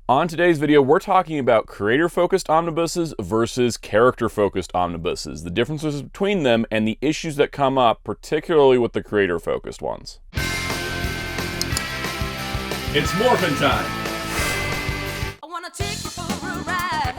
On today's video, we're talking about creator-focused omnibuses versus character-focused omnibuses, the differences between them, and the issues that come up, particularly with the creator-focused ones. It's morphin' time! I wanna take you for a ride.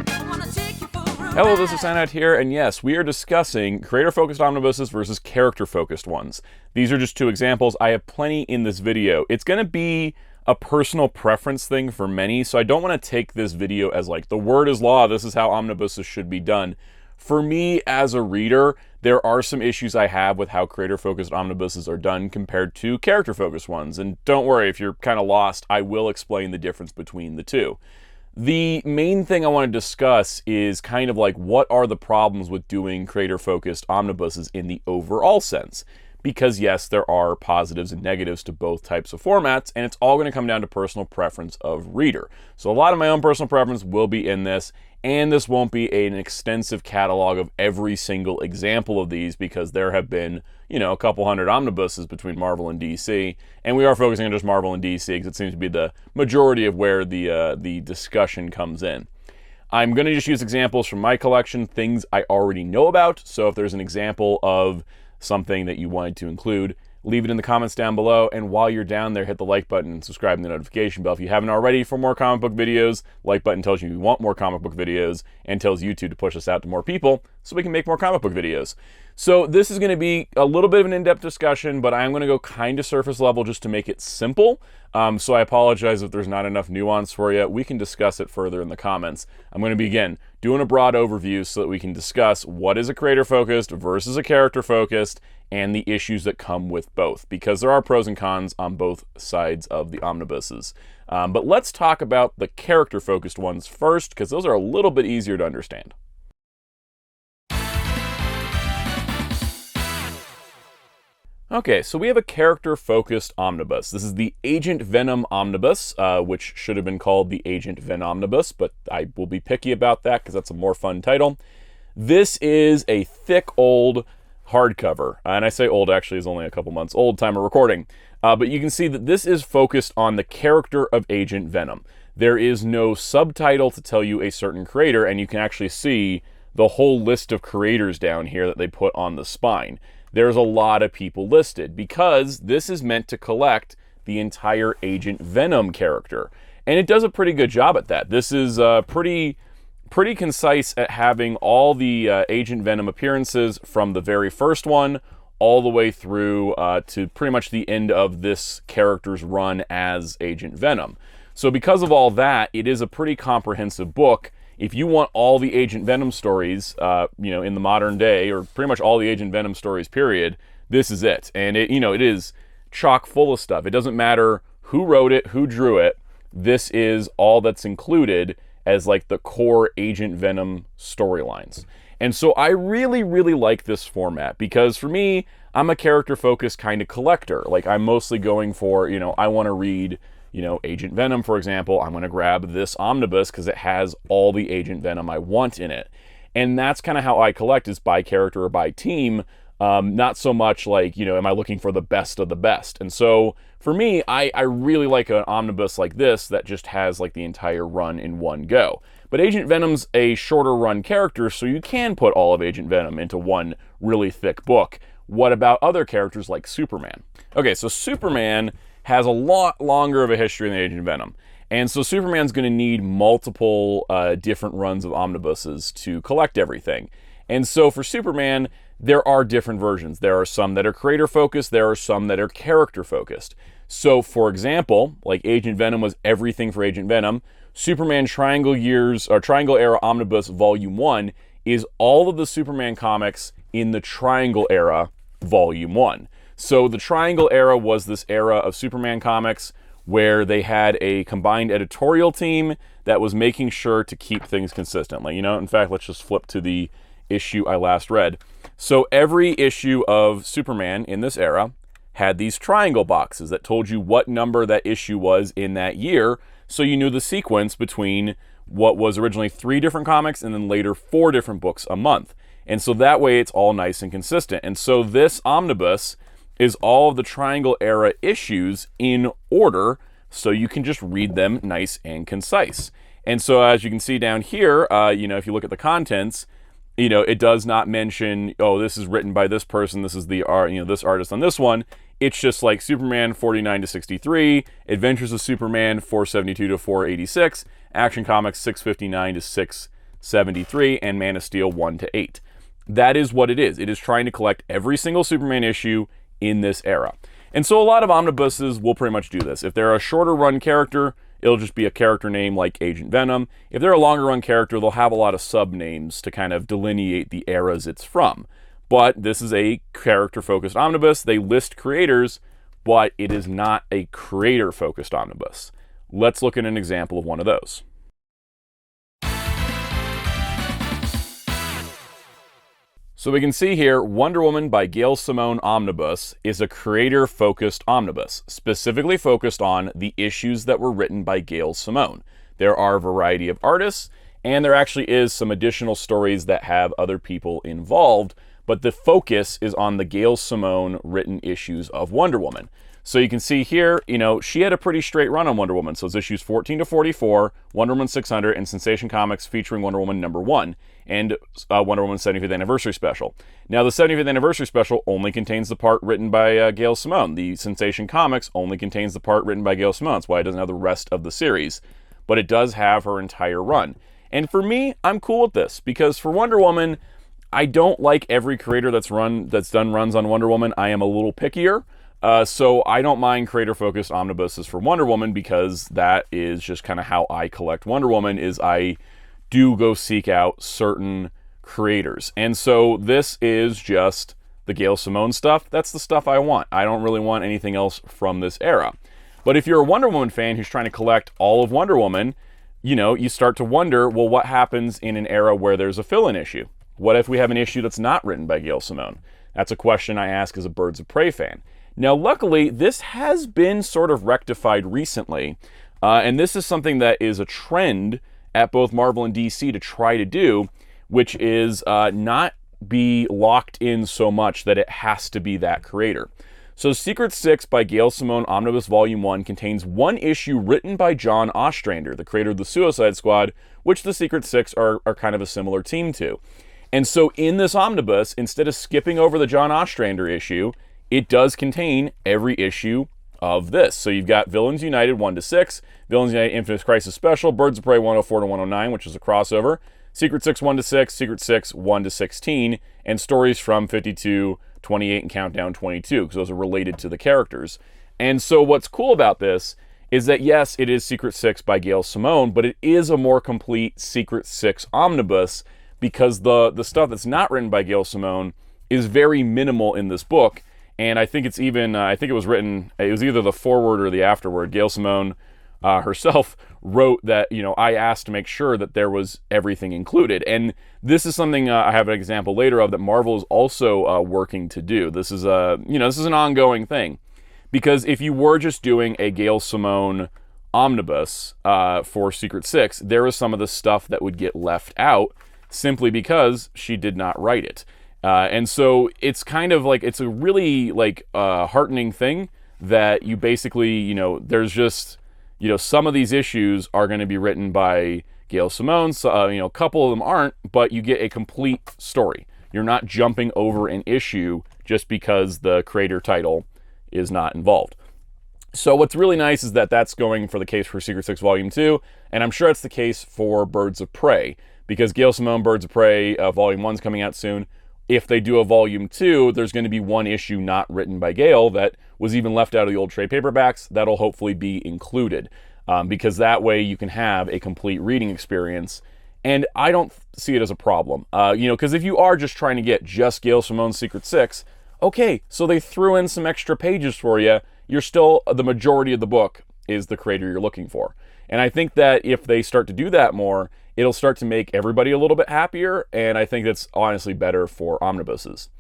I wanna take you for a ride. Hello, this is Soundout here, and yes, we are discussing creator-focused omnibuses versus character-focused ones. These are just two examples. I have plenty in this video. It's going to be a personal preference thing for many, so I don't want to take this video as like, the word is law, this is how omnibuses should be done. For me, as a reader, there are some issues I have with how creator-focused omnibuses are done compared to character-focused ones, and don't worry, if you're kind of lost, I will explain the difference between the two. The main thing I want to discuss is kind of like, what are the problems with doing creator-focused omnibuses in the overall sense? Because yes, there are positives and negatives to both types of formats, and it's all going to come down to personal preference of reader. So a lot of my own personal preference will be in this, and this won't be an extensive catalog of every single example of these, because there have been, you know, a couple hundred omnibuses between Marvel and DC, and we are focusing on just Marvel and DC because it seems to be the majority of where the discussion comes in. I'm going to just use examples from my collection, things I already know about, so if there's an example of something that you wanted to include, leave it in the comments down below, and while you're down there, hit the like button and subscribe to the notification bell if you haven't already for more comic book videos. Like button tells you want more comic book videos and tells YouTube to push us out to more people so we can make more comic book videos. So this is going to be a little bit of an in-depth discussion, but I'm going to go kind of surface level just to make it simple. So I apologize if there's not enough nuance for you. We can discuss it further in the comments. I'm going to begin doing a broad overview so that we can discuss what is a creator-focused versus a character-focused and the issues that come with both, because there are pros and cons on both sides of the omnibuses. But let's talk about the character-focused ones first, because those are a little bit easier to understand. Okay, so we have a character-focused omnibus. This is the Agent Venom Omnibus, which should have been called the Agent Venomnibus, but I will be picky about that because that's a more fun title. This is a thick, old hardcover, and I say old, actually is only a couple months old, time of recording, but you can see that this is focused on the character of Agent Venom. There is no subtitle to tell you a certain creator, and you can actually see the whole list of creators down here that they put on the spine. There's a lot of people listed because this is meant to collect the entire Agent Venom character. And it does a pretty good job at that. This is pretty concise at having all the Agent Venom appearances from the very first one all the way through to pretty much the end of this character's run as Agent Venom. So because of all that, it is a pretty comprehensive book. If you want all the Agent Venom stories, you know, in the modern day, or pretty much all the Agent Venom stories, period, this is it. And it, you know, it is chock full of stuff. It doesn't matter who wrote it, who drew it. This is all that's included as like the core Agent Venom storylines. And so I really, really like this format because for me, I'm a character-focused kind of collector. Like, I'm mostly going for, you know, I want to read, you know, Agent Venom, for example. I'm going to grab this omnibus because it has all the Agent Venom I want in it. And that's kind of how I collect, is by character or by team. Not so much like, you know, am I looking for the best of the best? And so for me, I really like an omnibus like this that just has like the entire run in one go. But Agent Venom's a shorter run character, so you can put all of Agent Venom into one really thick book. What about other characters like Superman? Okay, so Superman has a lot longer of a history than Agent Venom. And so Superman's going to need multiple different runs of omnibuses to collect everything. And so for Superman, there are different versions. There are some that are creator-focused, there are some that are character-focused. So for example, like Agent Venom was everything for Agent Venom, Superman Triangle Era Omnibus Volume 1 is all of the Superman comics in the Triangle Era Volume 1. So the Triangle Era was this era of Superman comics where they had a combined editorial team that was making sure to keep things consistently. You know, in fact, let's just flip to the issue I last read. So every issue of Superman in this era had these triangle boxes that told you what number that issue was in that year, so you knew the sequence between what was originally 3 different comics and then later 4 different books a month. And so that way it's all nice and consistent. And so this omnibus is all of the Triangle Era issues in order, so you can just read them nice and concise. And so as you can see down here, if you look at the contents, it does not mention, oh, this is written by this person, this is the art, this artist on this one. It's just like Superman 49 to 63, Adventures of Superman 472 to 486, Action Comics 659 to 673, and Man of Steel 1 to 8. That is what it is. It is trying to collect every single Superman issue in this era. And so a lot of omnibuses will pretty much do this. If they're a shorter run character, it'll just be a character name like Agent Venom. If they're a longer run character, they'll have a lot of sub-names to kind of delineate the eras it's from. But this is a character-focused omnibus. They list creators, but it is not a creator-focused omnibus. Let's look at an example of one of those. So we can see here, Wonder Woman by Gail Simone Omnibus is a creator-focused omnibus, specifically focused on the issues that were written by Gail Simone. There are a variety of artists, and there actually is some additional stories that have other people involved, but the focus is on the Gail Simone written issues of Wonder Woman. So you can see here, she had a pretty straight run on Wonder Woman. So it's issues 14 to 44, Wonder Woman 600, and Sensation Comics featuring Wonder Woman #1, and Wonder Woman 75th Anniversary Special. Now, the 75th Anniversary Special only contains the part written by Gail Simone. The Sensation Comics only contains the part written by Gail Simone. That's why it doesn't have the rest of the series. But it does have her entire run. And for me, I'm cool with this, because for Wonder Woman, I don't like every creator that's done runs on Wonder Woman. I am a little pickier. So I don't mind creator-focused omnibuses for Wonder Woman, because that is just kind of how I collect Wonder Woman, is I do go seek out certain creators. And so this is just the Gail Simone stuff. That's the stuff I want. I don't really want anything else from this era. But if you're a Wonder Woman fan who's trying to collect all of Wonder Woman, you start to wonder, well, what happens in an era where there's a fill-in issue? What if we have an issue that's not written by Gail Simone? That's a question I ask as a Birds of Prey fan. Now, luckily, this has been sort of rectified recently, and this is something that is a trend at both Marvel and DC to try to do, which is not be locked in so much that it has to be that creator. So Secret Six by Gail Simone Omnibus Volume 1 contains one issue written by John Ostrander, the creator of the Suicide Squad, which the Secret Six are kind of a similar team to. And so in this omnibus, instead of skipping over the John Ostrander issue, it does contain every issue of this. So you've got Villains United 1 to 6, Villains United Infinite Crisis Special, Birds of Prey 104 to 109, which is a crossover, Secret Six 1 to 6, Secret Six 1 to 16, and stories from 52, 28, and Countdown 22, because those are related to the characters. And so what's cool about this is that, yes, it is Secret Six by Gail Simone, but it is a more complete Secret Six omnibus, because the stuff that's not written by Gail Simone is very minimal in this book. And I think it's even, I think it was written, it was either the foreword or the afterword. Gail Simone herself wrote that, I asked to make sure that there was everything included. And this is something I have an example later of that Marvel is also working to do. This is this is an ongoing thing. Because if you were just doing a Gail Simone omnibus for Secret Six, there is some of the stuff that would get left out simply because she did not write it. And so it's kind of like, it's a really heartening thing that you basically, there's just, some of these issues are going to be written by Gail Simone, so, a couple of them aren't, but you get a complete story. You're not jumping over an issue just because the creator title is not involved. So what's really nice is that that's going for the case for Secret Six Volume 2, and I'm sure it's the case for Birds of Prey, because Gail Simone Birds of Prey Volume 1 is coming out soon. If they do a Volume 2, there's going to be one issue not written by Gail that was even left out of the old trade paperbacks. That'll hopefully be included, because that way you can have a complete reading experience. And I don't see it as a problem, because if you are just trying to get just Gail Simone's Secret Six, okay, so they threw in some extra pages for you. You're still, the majority of the book is the creator you're looking for. And I think that if they start to do that more, it'll start to make everybody a little bit happier, and I think that's honestly better for omnibuses.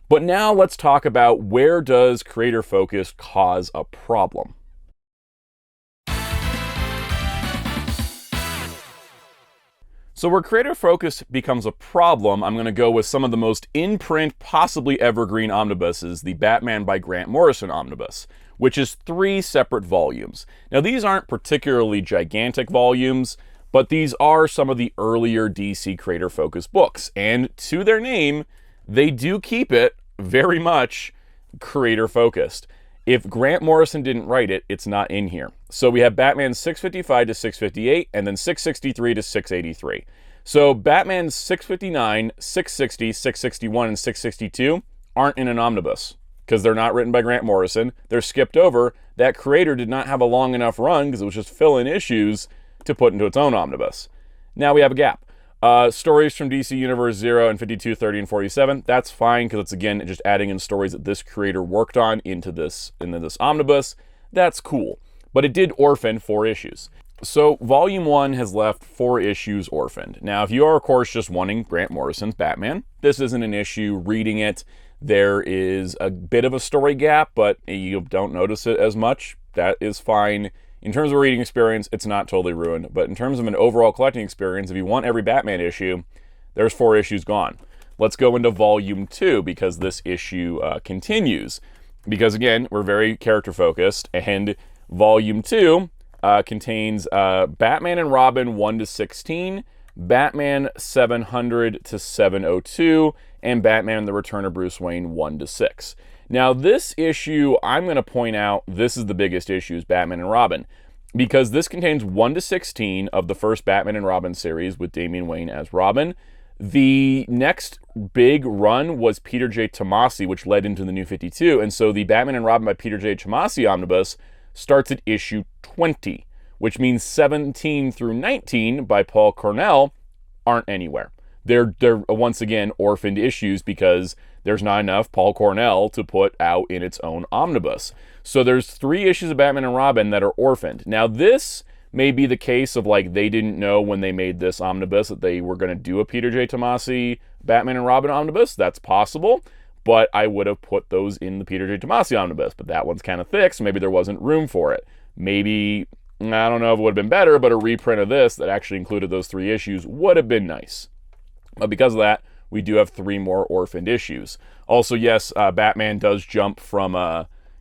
But now let's talk about, where does creator focus cause a problem? So where creator focus becomes a problem, I'm going to go with some of the most in-print, possibly evergreen omnibuses, the Batman by Grant Morrison omnibus, which is 3 separate volumes. Now, these aren't particularly gigantic volumes, but these are some of the earlier DC creator-focused books. And to their name, they do keep it very much creator-focused. If Grant Morrison didn't write it, it's not in here. So we have Batman 655 to 658, and then 663 to 683. So Batman 659, 660, 661, and 662 aren't in an omnibus because they're not written by Grant Morrison. They're skipped over. That creator did not have a long enough run because it was just fill-in issues to put into its own omnibus. Now we have a gap. Stories from DC Universe 0 and 52, 30, and 47. That's fine because it's, again, just adding in stories that this creator worked on into this omnibus. That's cool. But it did orphan 4 issues. So Volume 1 has left 4 issues orphaned. Now, if you are, of course, just wanting Grant Morrison's Batman, this isn't an issue. Reading it, there is a bit of a story gap, but you don't notice it as much. That is fine. In terms of a reading experience, it's not totally ruined. But in terms of an overall collecting experience, if you want every Batman issue, there's 4 issues gone. Let's go into Volume 2 because this issue continues. Because, again, we're very character-focused, and Volume 2 contains Batman and Robin 1 to 16, Batman 700 to 702, and Batman and the Return of Bruce Wayne 1 to 6. Now, this issue, I'm going to point out, this is the biggest issue, is Batman and Robin, because this contains 1 to 16 of the first Batman and Robin series with Damian Wayne as Robin. The next big run was Peter J. Tomasi, which led into the New 52, and so the Batman and Robin by Peter J. Tomasi omnibus starts at issue 20, which means 17 through 19 by Paul Cornell aren't anywhere. They're once again orphaned issues because there's not enough Paul Cornell to put out in its own omnibus. So there's 3 issues of Batman and Robin that are orphaned. Now this may be the case of like they didn't know when they made this omnibus that they were going to do a Peter J. Tomasi Batman and Robin omnibus. That's possible, but I would have put those in the Peter J. Tomasi omnibus, but that one's kind of thick, so maybe there wasn't room for it. Maybe, I don't know if it would have been better, but a reprint of this that actually included those 3 issues would have been nice. But because of that, we do have 3 more orphaned issues. Also, yes, Batman does jump from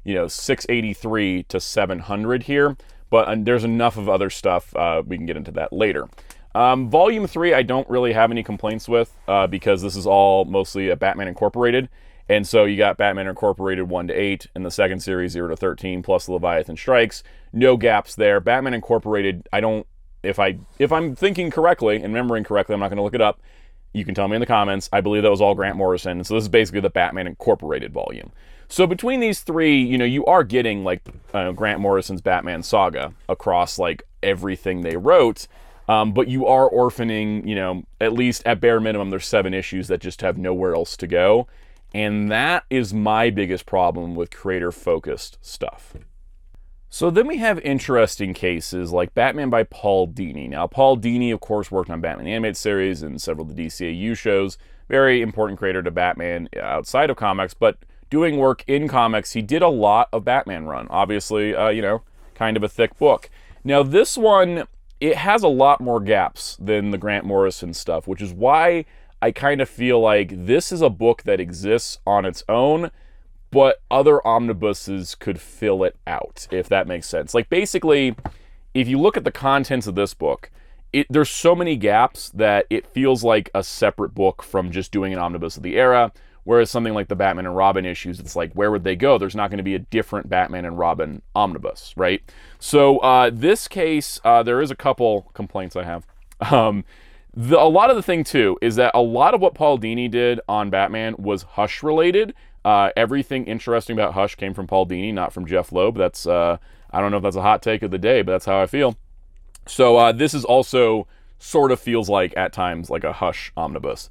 683 to 700 here, but there's enough of other stuff. We can get into that later. Volume 3, I don't really have any complaints with because this is all mostly a Batman Incorporated. And so you got Batman Incorporated 1 to 8 in the second series, 0 to 13, plus Leviathan Strikes. No gaps there. Batman Incorporated, if I'm thinking correctly and remembering correctly, I'm not going to look it up. You can tell me in the comments. I believe that was all Grant Morrison. So this is basically the Batman Incorporated volume. So between these 3, you are getting like Grant Morrison's Batman saga across like everything they wrote. But you are orphaning, at least at bare minimum, there's 7 issues that just have nowhere else to go. And that is my biggest problem with creator-focused stuff. So then we have interesting cases like Batman by Paul Dini. Now, Paul Dini, of course, worked on Batman the Animated Series and several of the DCAU shows. Very important creator to Batman outside of comics, but doing work in comics, he did a lot of Batman run. Obviously, kind of a thick book. Now, this one, it has a lot more gaps than the Grant Morrison stuff, which is why I kind of feel like this is a book that exists on its own, but other omnibuses could fill it out, if that makes sense. Like, basically, if you look at the contents of this book, there's so many gaps that it feels like a separate book from just doing an omnibus of the era, whereas something like the Batman and Robin issues, it's like, where would they go? There's not going to be a different Batman and Robin omnibus, right? So this case, there is a couple complaints I have. A lot of the thing, too, is that a lot of what Paul Dini did on Batman was Hush-related. Everything interesting about Hush came from Paul Dini, not from Jeff Loeb. That's, I don't know if that's a hot take of the day, but that's how I feel. So this is also sort of feels like, at times, like a Hush omnibus,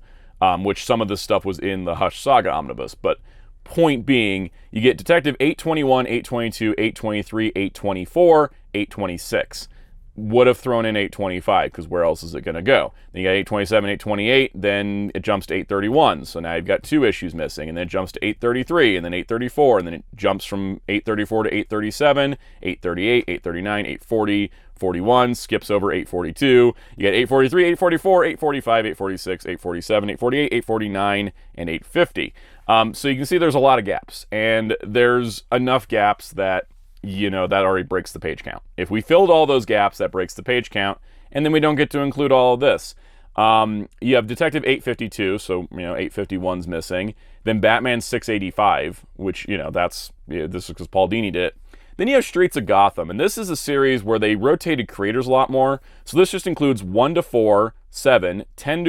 which some of this stuff was in the Hush Saga omnibus. But point being, you get Detective 821, 822, 823, 824, 826. Would have thrown in 825 because where else is it going to go? Then you got 827, 828, then it jumps to 831. So now you've got 2 issues missing, and then it jumps to 833, and then 834, and then it jumps from 834 to 837, 838, 839, 840, 41, skips over 842. You got 843, 844, 845, 846, 847, 848, 849, and 850. So you can see there's a lot of gaps, and there's enough gaps that that already breaks the page count. If we filled all those gaps, that breaks the page count, and then we don't get to include all of this. You have Detective 852, so 851's missing. Then Batman 685, which this is because Paul Dini did it. Then you have Streets of Gotham, and this is a series where they rotated creators a lot more. So this just includes 1 to 4, 7, 10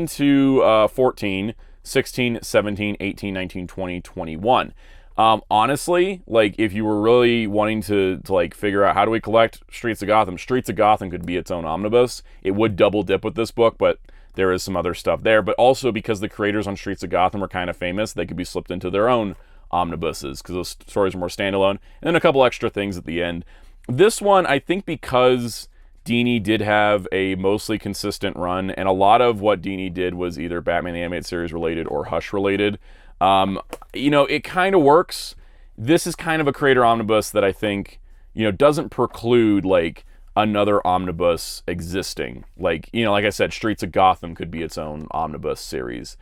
to 14, 16, 17, 18, 19, 20, 21. Honestly, like if you were really wanting to like figure out how do we collect Streets of Gotham could be its own omnibus. It would double dip with this book, but there is some other stuff there. But also because the creators on Streets of Gotham are kind of famous, they could be slipped into their own omnibuses because those stories are more standalone. And then a couple extra things at the end. This one, I think because Dini did have a mostly consistent run, and a lot of what Dini did was either Batman the Animated Series related or Hush related. It kind of works. This is kind of a creator omnibus that I think, doesn't preclude like another omnibus existing. Like I said, Streets of Gotham could be its own omnibus series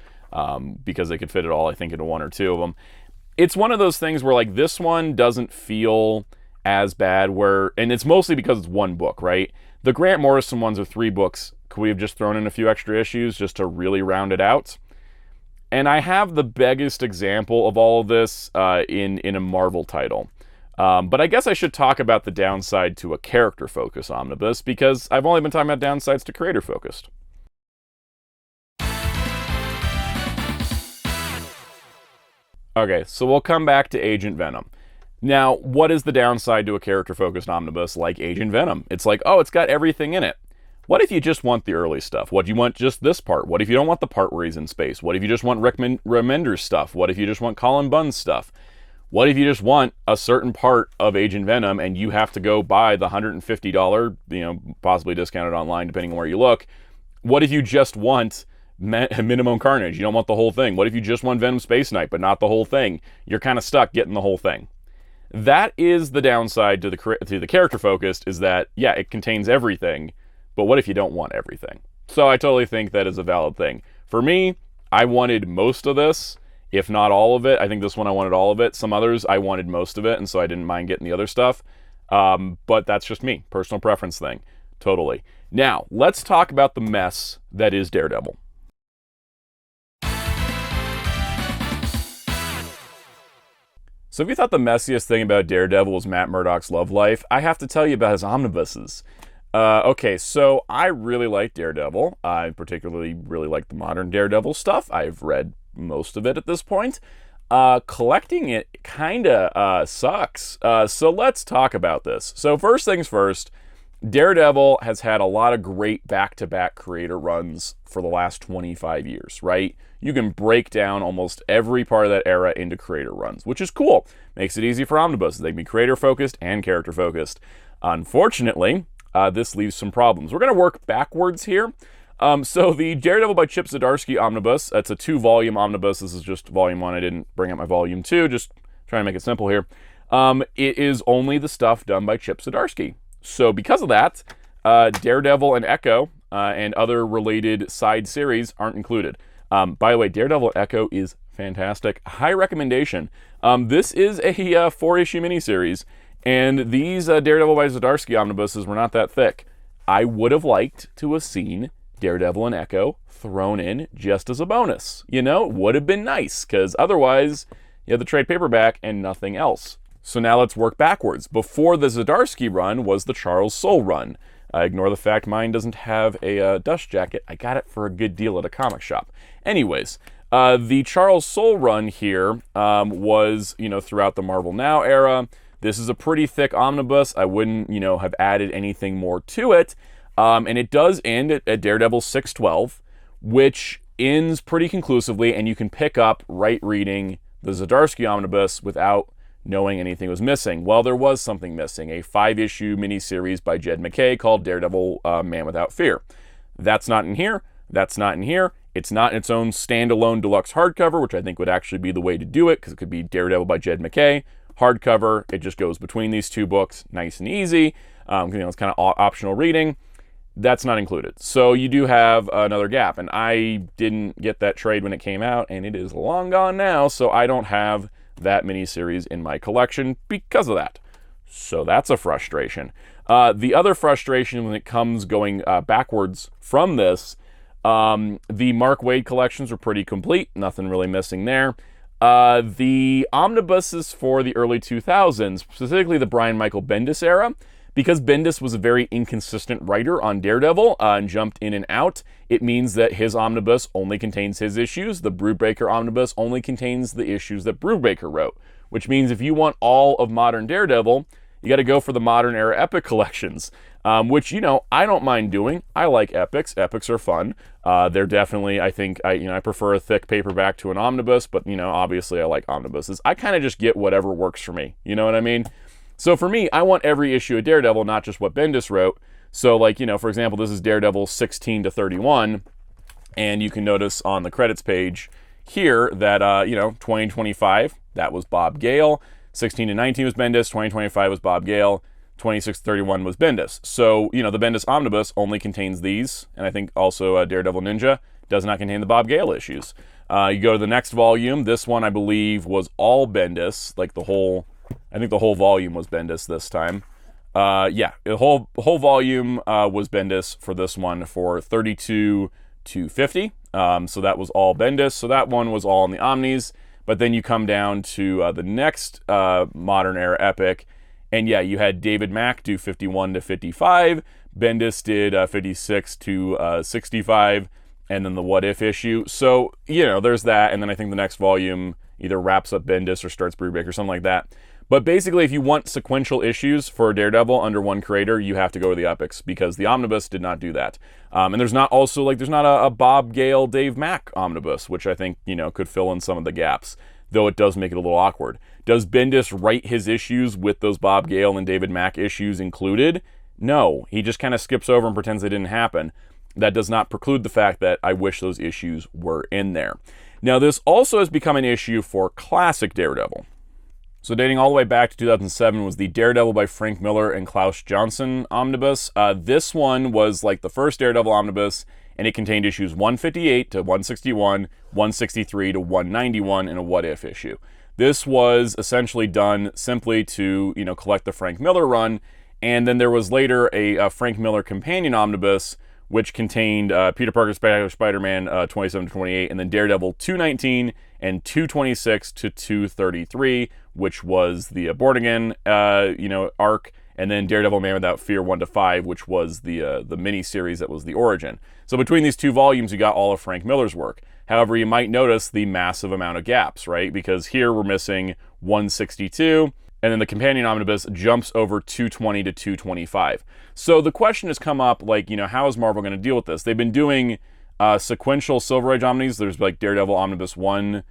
because they could fit it all, I think, into one or two of them. It's one of those things where like this one doesn't feel as bad and it's mostly because it's one book, right? The Grant Morrison ones are 3 books. Could we have just thrown in a few extra issues just to really round it out? And I have the biggest example of all of this in a Marvel title. But I guess I should talk about the downside to a character-focused omnibus, because I've only been talking about downsides to creator-focused. Okay, so we'll come back to Agent Venom. Now, what is the downside to a character-focused omnibus like Agent Venom? It's like, oh, it's got everything in it. What if you just want the early stuff? What do you want just this part? What if you don't want the part where he's in space? What if you just want Rick Remender's stuff? What if you just want Colin Bunn's stuff? What if you just want a certain part of Agent Venom and you have to go buy the $150, possibly discounted online depending on where you look? What if you just want Minimum Carnage? You don't want the whole thing. What if you just want Venom Space Knight but not the whole thing? You're kind of stuck getting the whole thing. That is the downside to the character focused, is that, yeah, it contains everything, but what if you don't want everything? So I totally think that is a valid thing. For me, I wanted most of this, if not all of it. I think this one I wanted all of it. Some others I wanted most of it, and so I didn't mind getting the other stuff. But that's just me, personal preference thing, totally. Now, let's talk about the mess that is Daredevil. So if you thought the messiest thing about Daredevil was Matt Murdock's love life, I have to tell you about his omnibuses. Okay, so I really like Daredevil. I particularly really like the modern Daredevil stuff. I've read most of it at this point. Collecting it kinda sucks. So let's talk about this. So first things first, Daredevil has had a lot of great back-to-back creator runs for the last 25 years, right? You can break down almost every part of that era into creator runs, which is cool. Makes it easy for omnibuses. They can be creator-focused and character-focused. Unfortunately, this leaves some problems. We're going to work backwards here. So the Daredevil by Chip Zdarsky omnibus, it's a 2-volume omnibus. This is just volume 1. I didn't bring up my volume 2, just trying to make it simple here. It is only the stuff done by Chip Zdarsky. So because of that, Daredevil and Echo and other related side series aren't included. By the way, Daredevil and Echo is fantastic. High recommendation. This is a 4-issue miniseries, and these Daredevil by Zdarsky omnibuses were not that thick. I would have liked to have seen Daredevil and Echo thrown in just as a bonus. It would have been nice, because otherwise you have the trade paperback and nothing else. So now let's work backwards. Before the Zdarsky run was the Charles Soule run. Ignore the fact mine doesn't have a dust jacket. I got it for a good deal at a comic shop. Anyways, the Charles Soule run here was, throughout the Marvel Now era. This is a pretty thick omnibus. I wouldn't, have added anything more to it. And it does end at Daredevil 612, which ends pretty conclusively, and you can pick up right reading the Zdarsky omnibus without knowing anything was missing. Well, there was something missing, a 5-issue miniseries by Jed MacKay called Daredevil Man Without Fear. That's not in here. That's not in here. It's not in its own standalone deluxe hardcover, which I think would actually be the way to do it, because it could be Daredevil by Jed MacKay, hardcover. It just goes between these two books, nice and easy. It's kind of optional reading. That's not included. So you do have another gap, and I didn't get that trade when it came out, and it is long gone now, so I don't have that miniseries in my collection because of that. So that's a frustration. The other frustration when it comes going backwards from this, the Mark Waid collections were pretty complete. Nothing really missing there. The omnibuses for the early 2000s, specifically the Brian Michael Bendis era, because Bendis was a very inconsistent writer on Daredevil and jumped in and out, it means that his omnibus only contains his issues. The Brubaker omnibus only contains the issues that Brubaker wrote, which means if you want all of modern Daredevil, you got to go for the modern era epic collections, which, you know, I don't mind doing. I like epics. Epics are fun. They're definitely, I think, I prefer a thick paperback to an omnibus, but, you know, obviously I like omnibuses. I kind of just get whatever works for me. You know what I mean? So for me, I want every issue of Daredevil, not just what Bendis wrote. So, like, you know, for example, this is Daredevil 16 to 31, and you can notice on the credits page here that, you know, 2025, that was Bob Gale. 16 to 19 was Bendis. 2025 was Bob Gale. 26 to 31 was Bendis. So, you know, the Bendis Omnibus only contains these, and I think also Daredevil Ninja does not contain the Bob Gale issues. You go to the next volume. This one, I believe, was all Bendis, like the whole... I think the whole volume was Bendis this time. Yeah, the whole volume was Bendis for this one for 32 to 50. So that was all Bendis. So that one was all in the Omnis. But then you come down to the next modern era epic, and yeah, you had David Mack do 51 to 55. Bendis did 56 to 65, and then the What If issue. So, you know, there's that, and then I think the next volume either wraps up Bendis or starts Brubaker or something like that. But basically, if you want sequential issues for Daredevil under one creator, you have to go to the epics, because the omnibus did not do that. And there's not also, like, there's not a Bob Gale, Dave Mack omnibus, which I think, you know, could fill in some of the gaps, though it does make it a little awkward. Does Bendis write his issues with those Bob Gale and David Mack issues included? No, he just kind of skips over and pretends they didn't happen. That does not preclude the fact that I wish those issues were in there. Now, this also has become an issue for classic Daredevil. So dating all the way back to 2007 was the Daredevil by Frank Miller and Klaus Johnson omnibus. This one was like the first Daredevil omnibus, and it contained issues 158 to 161, 163 to 191, and a What If issue. This was essentially done simply to, you know, collect the Frank Miller run, and then there was later a Frank Miller companion omnibus, which contained Peter Parker's Spider-Man 27 to 28, and then Daredevil 219 and 226 to 233, which was the Born Again, arc, and then Daredevil Man Without Fear 1 to 5, which was the mini series that was the origin. So between these two volumes, you got all of Frank Miller's work. However, you might notice the massive amount of gaps, right? Because here we're missing 162. And then the companion omnibus jumps over 220 to 225. So the question has come up, like, you know, how is Marvel going to deal with this? They've been doing sequential Silver Age omnis. There's like Daredevil Omnibus 1,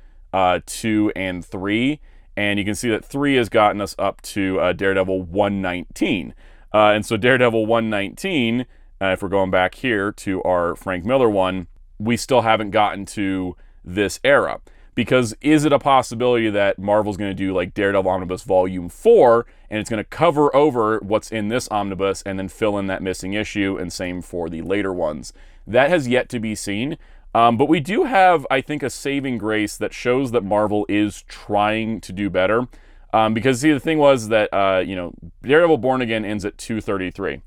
2, and 3. And you can see that 3 has gotten us up to Daredevil 119. And so Daredevil 119, if we're going back here to our Frank Miller one, we still haven't gotten to this era. Because is it a possibility that Marvel's going to do like Daredevil Omnibus Volume 4, and it's going to cover over what's in this omnibus and then fill in that missing issue, and same for the later ones? That has yet to be seen. But we do have, I think, a saving grace that shows that Marvel is trying to do better. Because, see, the thing was that, Daredevil Born Again ends at 233.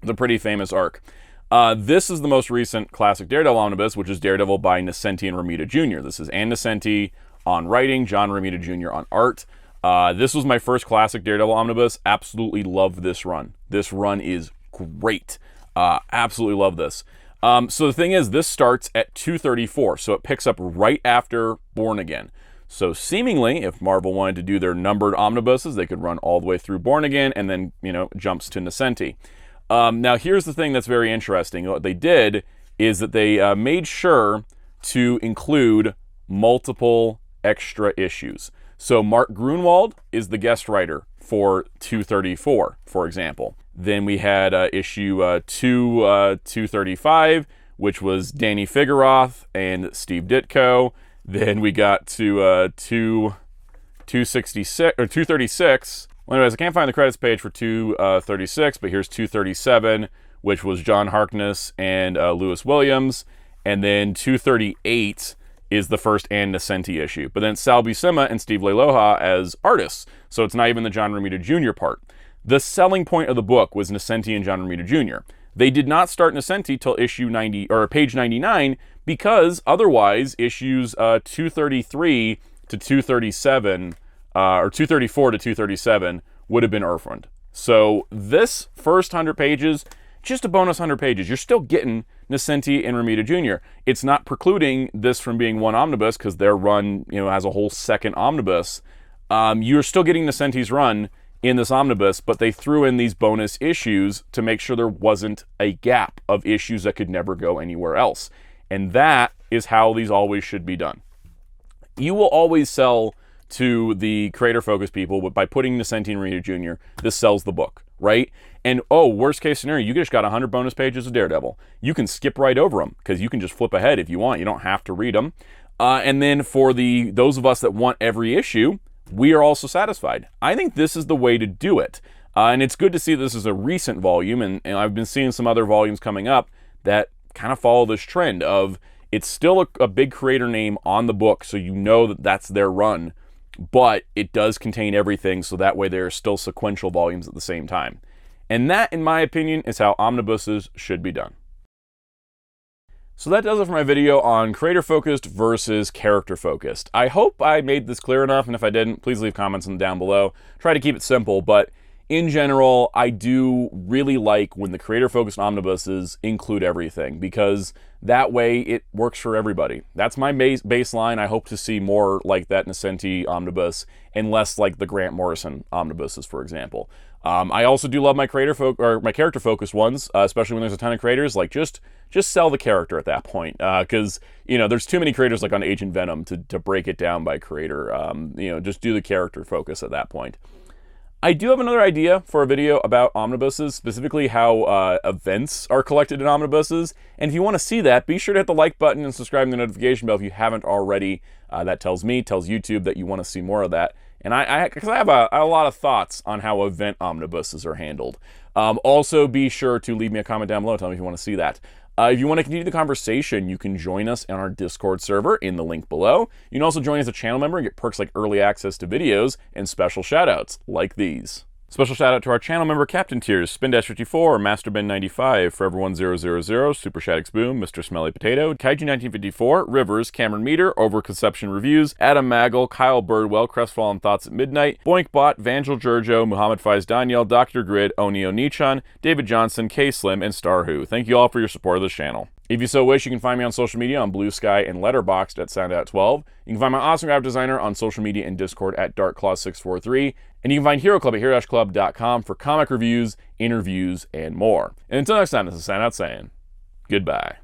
The pretty famous arc. This is the most recent classic Daredevil omnibus, which is Daredevil by Nocenti and Romita Jr. This is Ann Nocenti on writing, John Romita Jr. on art. This was my first classic Daredevil omnibus. Absolutely love this run. This run is great. Absolutely love this. So the thing is, this starts at 234, so it picks up right after Born Again. So seemingly, if Marvel wanted to do their numbered omnibuses, they could run all the way through Born Again and then, jumps to Nocenti. Now, here's the thing that's very interesting. What they did is that they made sure to include multiple extra issues. So Mark Grunwald is the guest writer for 234, for example. Then we had issue 235, which was Danny Figueroth and Steve Ditko. Then we got to 266 or 236. Well, anyways, I can't find the credits page for 236, but here's 237, which was John Harkness and Lewis Williams. And then 238 is the first Ann Nocenti issue. But then Sal Buscema and Steve Leiloha as artists. So it's not even the John Romita Jr. part. The selling point of the book was Nascenti and John Romita Jr. They did not start Nascenti till issue 90 or page 99 because otherwise issues 233 to 237 or 234 to 237 would have been orphaned. So this first 100 pages, just a bonus 100 pages. You're still getting Nascenti and Romita Jr. It's not precluding this from being one omnibus because their run, has a whole second omnibus. You're still getting Nascenti's run in this omnibus, but they threw in these bonus issues to make sure there wasn't a gap of issues that could never go anywhere else. And that is how these always should be done. You will always sell to the creator-focused people, but by putting Nascenti and Romita Jr., this sells the book, right? And worst case scenario, you just got 100 bonus pages of Daredevil. You can skip right over them because you can just flip ahead if you want. You don't have to read them. And then for those of us that want every issue, we are also satisfied. I think this is the way to do it. And it's good to see this is a recent volume, and I've been seeing some other volumes coming up that kind of follow this trend of it's still a big creator name on the book, so you know that that's their run, but it does contain everything, so that way there are still sequential volumes at the same time. And that, in my opinion, is how omnibuses should be done. So that does it for my video on creator-focused versus character-focused. I hope I made this clear enough, and if I didn't, please leave comments down below. Try to keep it simple, but in general, I do really like when the creator-focused omnibuses include everything, because that way it works for everybody. That's my baseline. I hope to see more like that Nascenti omnibus and less like the Grant Morrison omnibuses, for example. I also do love my character-focused ones, especially when there's a ton of creators. Like just sell the character at that point, because there's too many creators like on Agent Venom to break it down by creator. Just do the character focus at that point. I do have another idea for a video about omnibuses, specifically how events are collected in omnibuses. And if you want to see that, be sure to hit the like button and subscribe to the notification bell if you haven't already. That tells YouTube that you want to see more of that. And because I have a lot of thoughts on how event omnibuses are handled. Also, be sure to leave me a comment down below. Tell me if you want to see that. If you want to continue the conversation, you can join us on our Discord server in the link below. You can also join as a channel member and get perks like early access to videos and special shoutouts like these. Special shout out to our channel member Captain Tiers, Spin-54, MasterBen95, Forever1000, Super Shaddix Boom, Mr. Smelly Potato, Kaiju1954, Rivers, Cameron Meter, Overconception Reviews, Adam Maggle, Kyle Birdwell, Crestfallen Thoughts at Midnight, Boinkbot, Vangel Giorgio, Muhammad Faiz Daniel, Dr. Grid, Onio Nichan, David Johnson, K Slim, and Starwho. Thank you all for your support of this channel. If you so wish, you can find me on social media on Blue Sky and Letterboxd at Soundout12. You can find my awesome graphic designer on social media and Discord at DarkClaw643. And you can find Hero Club at hero-club.com for comic reviews, interviews, and more. And until next time, this is Soundout saying goodbye.